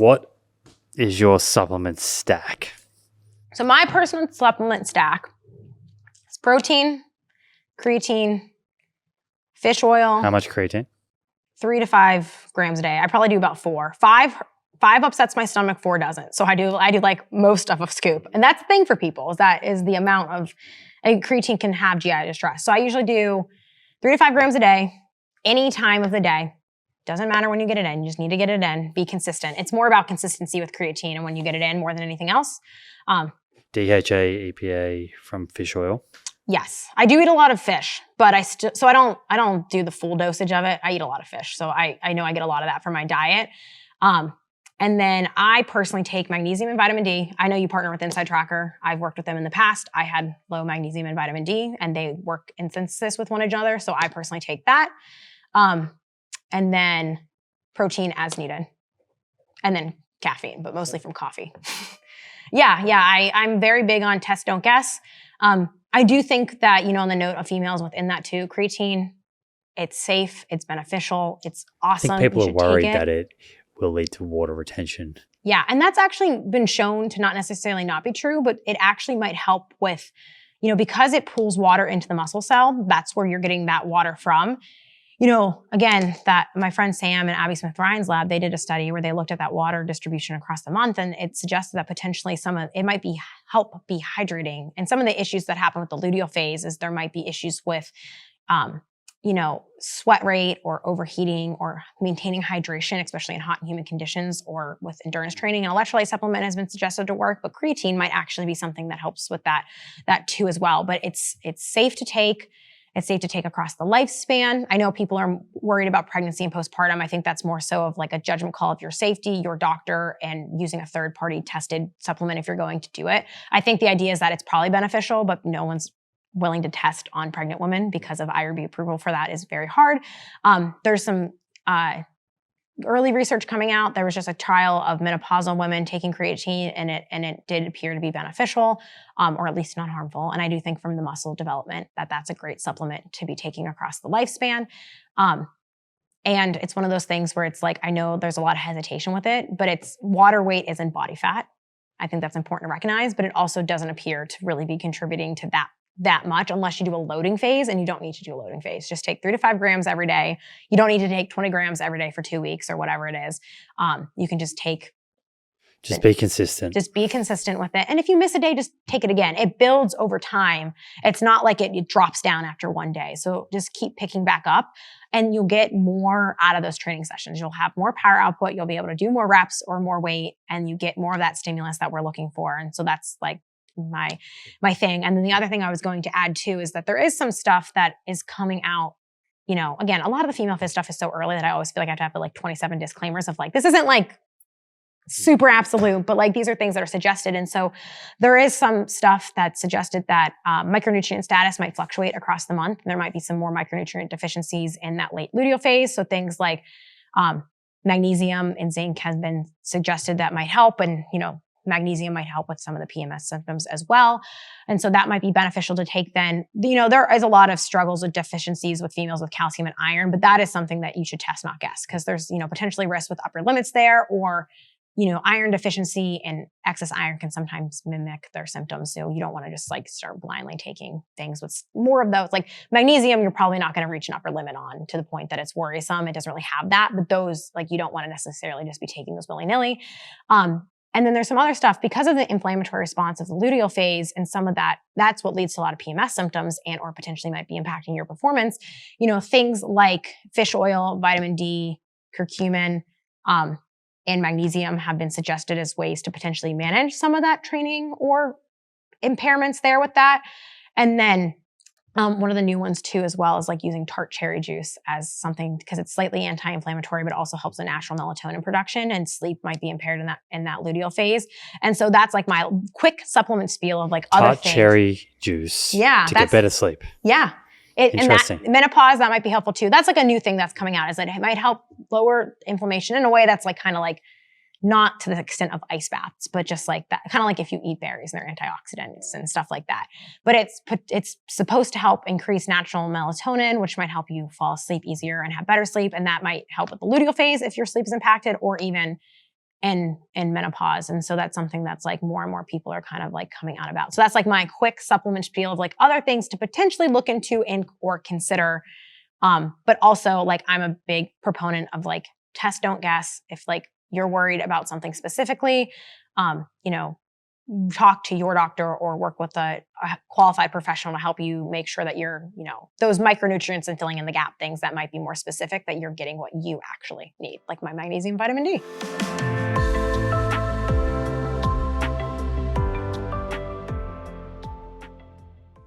What is your supplement stack? So my personal supplement stack is protein, creatine, fish oil. How much creatine? 3 to 5 grams a day. I probably do about 4. Five upsets my stomach, 4 doesn't. So I do like most of a scoop. And that's the thing for people is the amount of creatine can have GI distress. So I usually do 3 to 5 grams a day, any time of the day. Doesn't matter when you get it in. You just need to get it in. Be consistent. It's more about consistency with creatine and when you get it in more than anything else. DHA, EPA from fish oil? Yes, I do eat a lot of fish, but I don't do the full dosage of it. I eat a lot of fish, so I know I get a lot of that from my diet. And then I personally take magnesium and vitamin D. I know you partner with Inside Tracker. I've worked with them in the past. I had low magnesium and vitamin D, and they work in synthesis with one another, so I personally take that. And then protein as needed. And then caffeine, but mostly from coffee. I'm very big on test, don't guess. I do think that, on the note of females within that too, creatine, it's safe, it's beneficial, it's awesome. I think people are worried that it will lead to water retention. Yeah, and that's actually been shown to not necessarily not be true, but it actually might help with, because it pulls water into the muscle cell, that's where you're getting that water from. Again, that my friend Sam and Abby Smith-Ryan's lab, they did a study where they looked at that water distribution across the month, and it suggested that potentially it might help be hydrating. And some of the issues that happen with the luteal phase is there might be issues with, sweat rate or overheating or maintaining hydration, especially in hot and humid conditions or with endurance training. An electrolyte supplement has been suggested to work, but creatine might actually be something that helps with that too as well. But it's safe to take. It's safe to take across the lifespan. I know people are worried about pregnancy and postpartum. I think that's more so of like a judgment call of your safety, your doctor, and using a third-party tested supplement if you're going to do it. I think the idea is that it's probably beneficial, but no one's willing to test on pregnant women because of IRB approval for that is very hard. There's some early research coming out. There was just a trial of menopausal women taking creatine, and it did appear to be beneficial, or at least not harmful. And I do think from the muscle development that's a great supplement to be taking across the lifespan. And it's one of those things where it's like, I know there's a lot of hesitation with it, but it's water weight isn't body fat. I think that's important to recognize, but it also doesn't appear to really be contributing to that much unless you do a loading phase, and you don't need to do a loading phase. Just take 3 to 5 grams every day. You don't need to take 20 grams every day for 2 weeks or whatever it is. You can just take. Just be consistent. Just be consistent with it. And if you miss a day, just take it again. It builds over time. It's not like it drops down after one day. So just keep picking back up, and you'll get more out of those training sessions. You'll have more power output. You'll be able to do more reps or more weight, and you get more of that stimulus that we're looking for. And so that's like my thing. And then the other thing I was going to add too is that there is some stuff that is coming out. Again, a lot of the female fit stuff is so early that I always feel like I have to have like 27 disclaimers of like, this isn't like super absolute, but like these are things that are suggested. And so there is some stuff that suggested that micronutrient status might fluctuate across the month. There might be some more micronutrient deficiencies in that late luteal phase. So things like magnesium and zinc has been suggested that might help. And, magnesium might help with some of the PMS symptoms as well. And so that might be beneficial to take then. There is a lot of struggles with deficiencies with females with calcium and iron, but that is something that you should test, not guess, because there's, potentially risk with upper limits there, or, iron deficiency and excess iron can sometimes mimic their symptoms. So you don't want to just like start blindly taking things with more of those. Like magnesium, you're probably not going to reach an upper limit on to the point that it's worrisome. It doesn't really have that, but those, like, you don't want to necessarily just be taking those willy-nilly. And then there's some other stuff because of the inflammatory response of the luteal phase, and some of that's what leads to a lot of PMS symptoms and or potentially might be impacting your performance. Things like fish oil, vitamin D, curcumin, and magnesium have been suggested as ways to potentially manage some of that training or impairments there with that. And then one of the new ones too, as well, is like using tart cherry juice as something, because it's slightly anti-inflammatory, but also helps with natural melatonin production, and sleep might be impaired in that luteal phase. And so that's like my quick supplement spiel of like other things. Tart cherry juice. Yeah. To get better sleep. Yeah. Interesting. And menopause, that might be helpful too. That's like a new thing that's coming out, is that it might help lower inflammation in a way that's like kind of like not to the extent of ice baths, but just like that, kind of like if you eat berries and they're antioxidants and stuff like that. But it's supposed to help increase natural melatonin, which might help you fall asleep easier and have better sleep. And that might help with the luteal phase if your sleep is impacted, or even in menopause. And so that's something that's like more and more people are kind of like coming out about. So that's like my quick supplement spiel of like other things to potentially look into and or consider. But also like I'm a big proponent of like test, don't guess. If like you're worried about something specifically, you know, talk to your doctor or work with a qualified professional to help you make sure that you're, you know, those micronutrients and filling in the gap things that might be more specific, that you're getting what you actually need, like my magnesium, vitamin D.